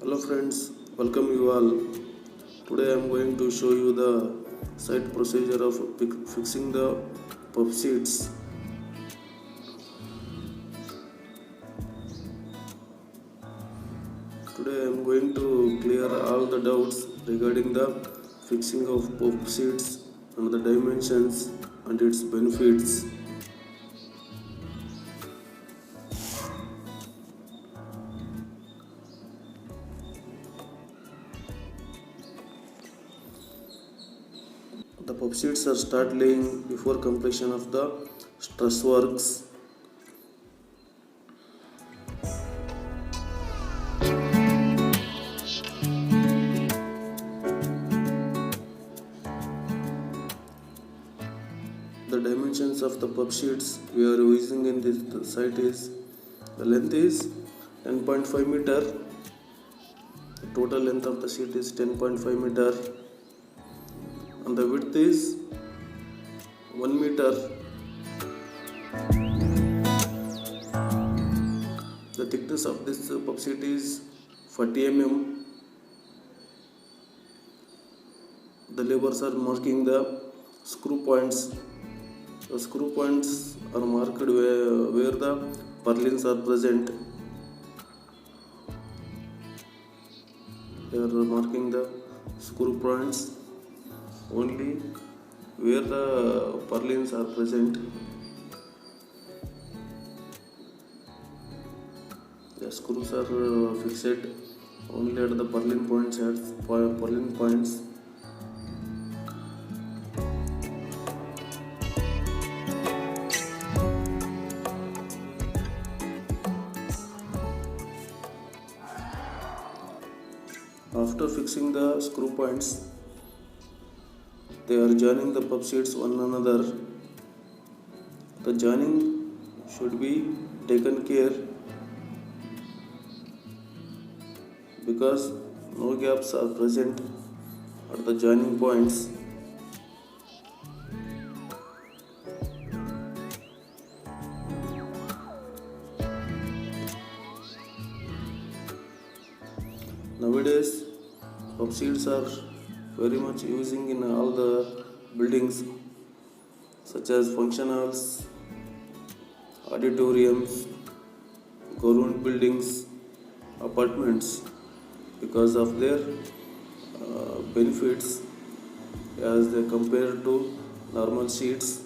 Hello friends, welcome you all. Today I am going to show you the site procedure of fixing the puff sheets. Today I am going to clear all the doubts regarding the fixing of puff sheets and the dimensions and its benefits. The puff sheets are start laying before completion of the stress works. The dimensions of the puff sheets we are using in this site is the length is 10.5 meter. The total length of the sheet is 10.5 meter and the width is 1 meter. The thickness of this puff sheet is 40 mm. The laborers are marking the screw points. The screw points are marked where the purlins are present. They are marking the screw points only where the purlins are present. The screws are fixed only at the purlin points. After fixing the screw points, they are joining the puff sheets one another. The joining should be taken care because no gaps are present at the joining points. Nowadays, puff sheets are very much using in all the buildings such as function halls, auditoriums, government buildings, apartments because of their benefits as they compare to normal sheets.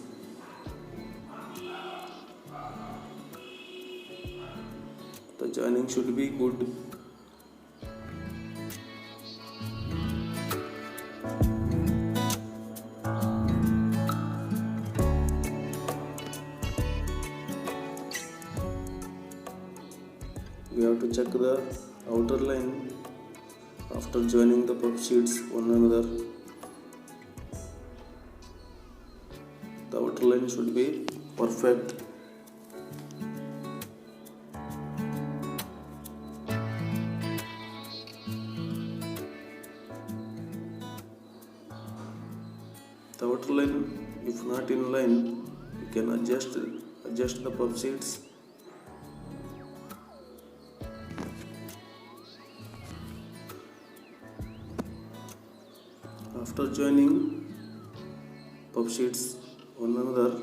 The joining should be good. We have to check the outer line after joining the puff sheets one another. The outer line should be perfect. The outer line, if not in line, you can adjust the puff sheets. After joining puff sheets one another,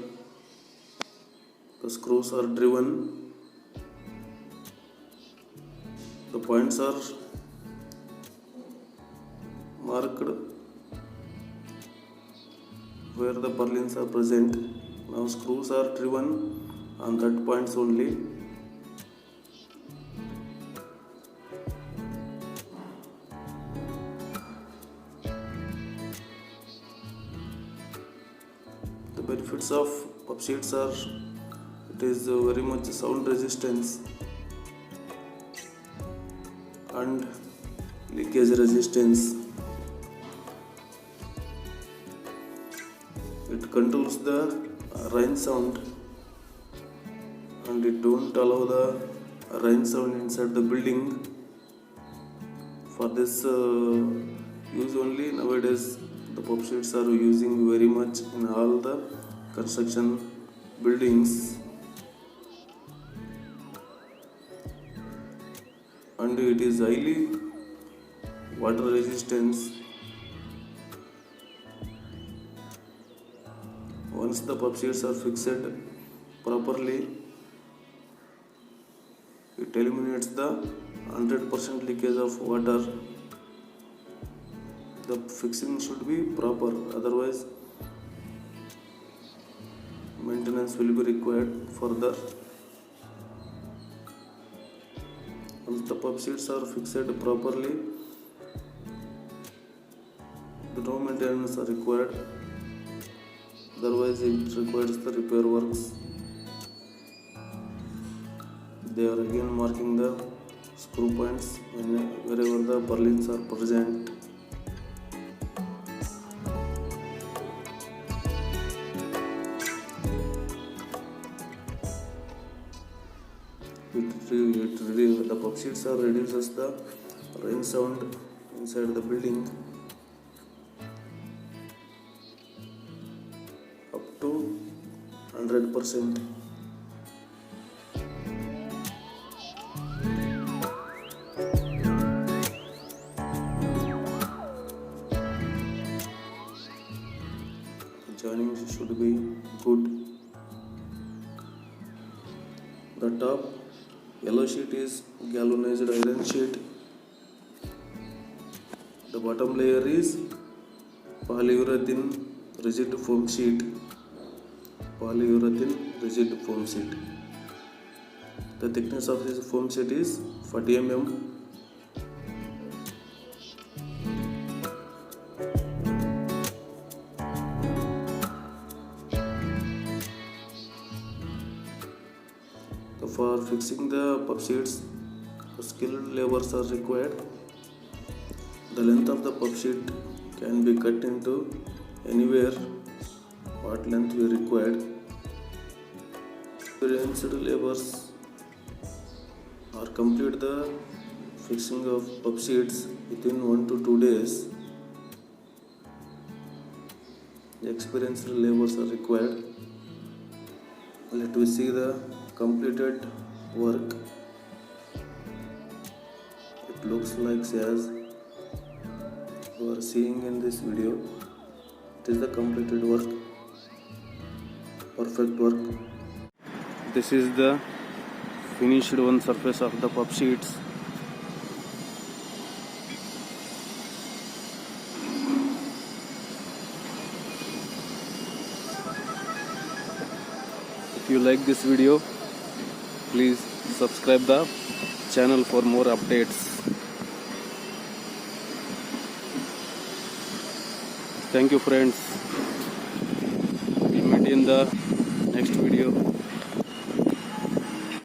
the screws are driven. The points are marked where the purlins are present. Now screws are driven on that points only. The benefits of puff sheets are it is very much sound resistance and leakage resistance. It controls the rain sound and it don't allow the rain sound inside the building. For this use only nowadays the puff sheets are using very much in all the construction buildings. And it is highly water resistance. Once the pump sheets are fixed properly, it eliminates the 100% leakage of water. The fixing should be proper, otherwise maintenance will be required further. Once the pump sheets are fixed properly, no maintenance are required, otherwise it requires the repair works. They are again marking the screw points wherever the purlins are present. The pump sheets are reduces the rain sound inside the building up to 100%. Joining should be good. The top yellow sheet is galvanized iron sheet. The bottom layer is polyurethane rigid foam sheet. The thickness of this foam sheet is 40 mm. For fixing the pump sheets, skilled laborers are required. The length of the pump sheet can be cut into anywhere what length we required. Experienced laborers are complete the fixing of pump sheets within 1 to 2 days. The experienced laborers are required. Let me see the completed work. It looks like as you are seeing in this video. It is the completed work, perfect work. This is the finished one surface of the pump sheets. If you like this video, please subscribe the channel for more updates. Thank you friends. We'll meet in the next video.